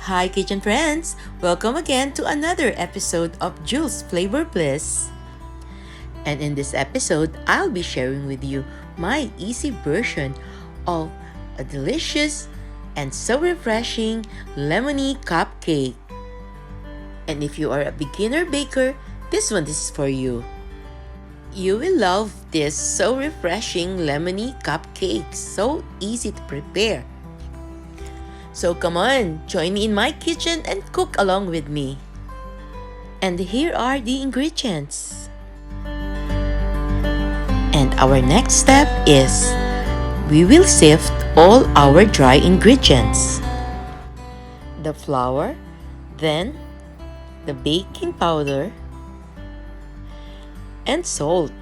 Hi kitchen friends! Welcome again to another episode of Jules Flavor Bliss. And in this episode, I'll be sharing with you my easy version of a delicious and so refreshing lemony cupcake. And if you are a beginner baker, this one is for you. You will love this so refreshing lemony cupcake, so easy to prepare. So come on, join me in my kitchen and cook along with me. And here are the ingredients. And our next step is we will sift all our dry ingredients. The flour, then the baking powder, and salt.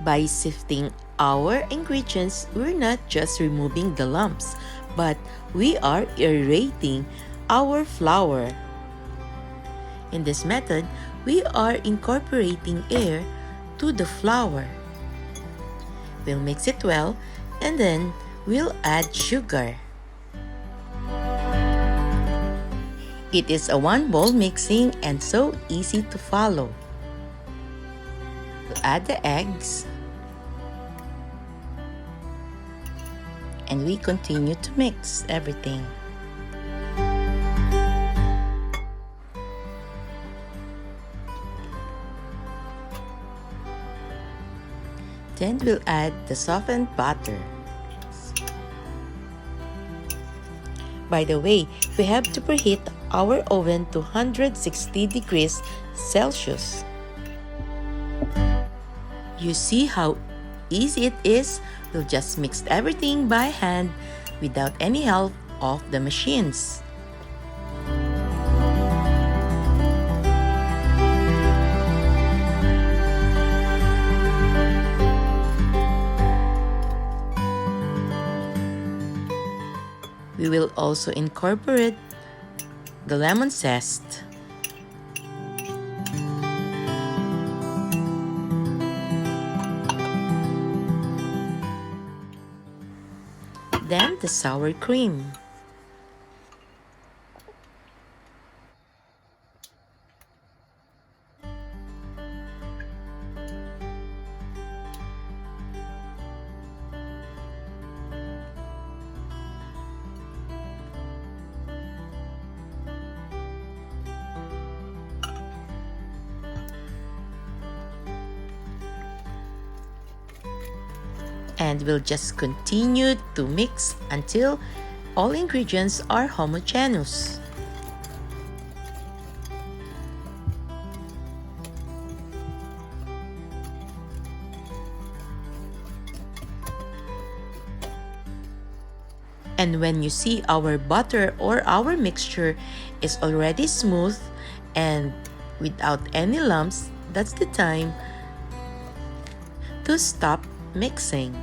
By sifting our ingredients, we're not just removing the lumps, but we are aerating our flour. In this method, we are incorporating air to the flour. We'll mix it well and then we'll add sugar. It is a one bowl mixing and so easy to follow. We'll add the eggs and we continue to mix everything. Then we'll add the softened butter. By the way, we have to preheat our oven to 160 degrees Celsius. You see how easy it is? We'll just mix everything by hand without any help of the machines. We will also incorporate the lemon zest. Then the sour cream. And we'll just continue to mix until all ingredients are homogeneous. And when you see our butter or our mixture is already smooth and without any lumps, that's the time to stop mixing.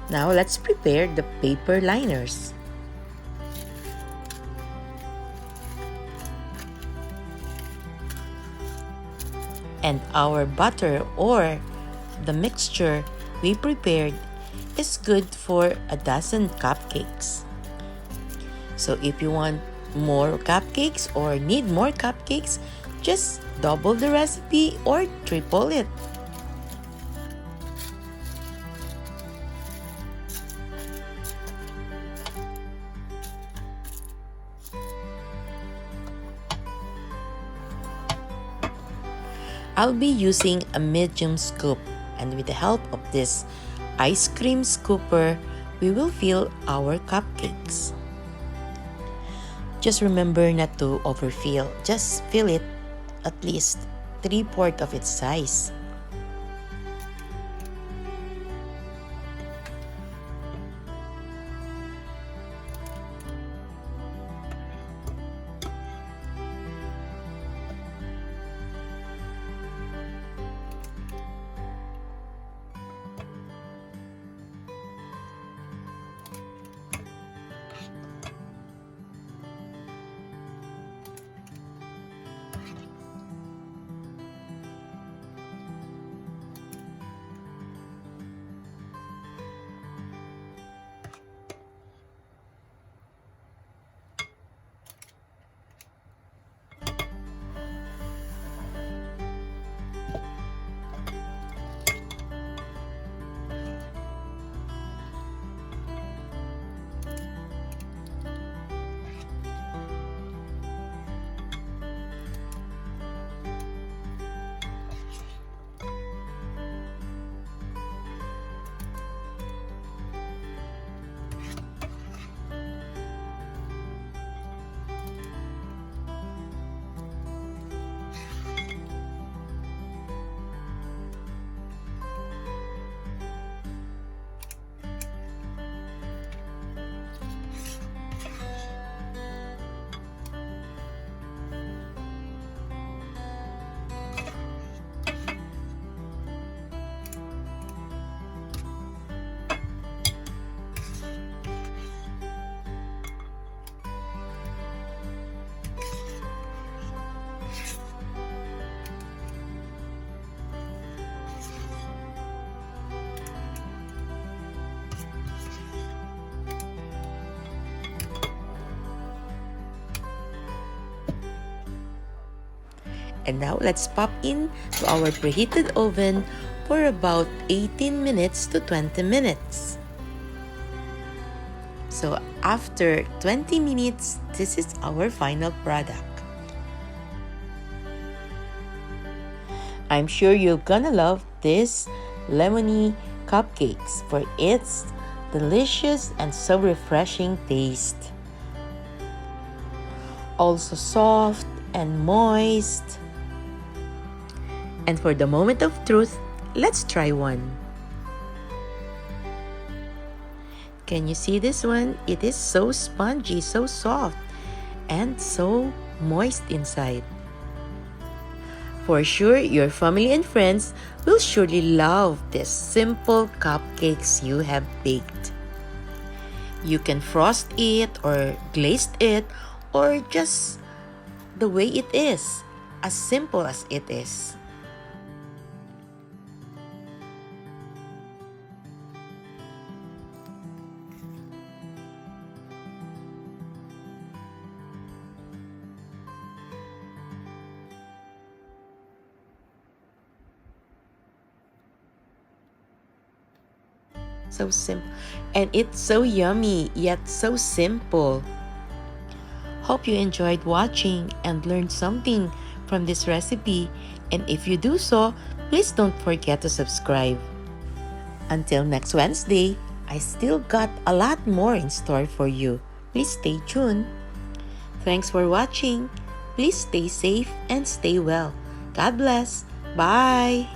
Now let's prepare the paper liners. And our butter or the mixture we prepared is good for a dozen cupcakes. So if you want more cupcakes or need more cupcakes, just double the recipe or triple it. I'll be using a medium scoop, and with the help of this ice cream scooper, we will fill our cupcakes. Just remember not to overfill, just fill it at least 3/4 of its size. And now let's pop in to our preheated oven for about 18 minutes to 20 minutes. So after 20 minutes, this is our final product. I'm sure you're gonna love this lemony cupcakes for its delicious and so refreshing taste. Also soft and moist. And for the moment of truth, let's try one. Can you see this one? It is so spongy, so soft, and so moist inside. For sure, your family and friends will surely love these simple cupcakes you have baked. You can frost it or glaze it or just the way it is, as simple as it is. So simple, and it's so yummy yet so simple. Hope you enjoyed watching and learned something from this recipe, and if you do so, please don't forget to subscribe. Until next Wednesday, I still got a lot more in store for you. Please stay tuned. Thanks for watching. Please stay safe and stay well. God bless. Bye.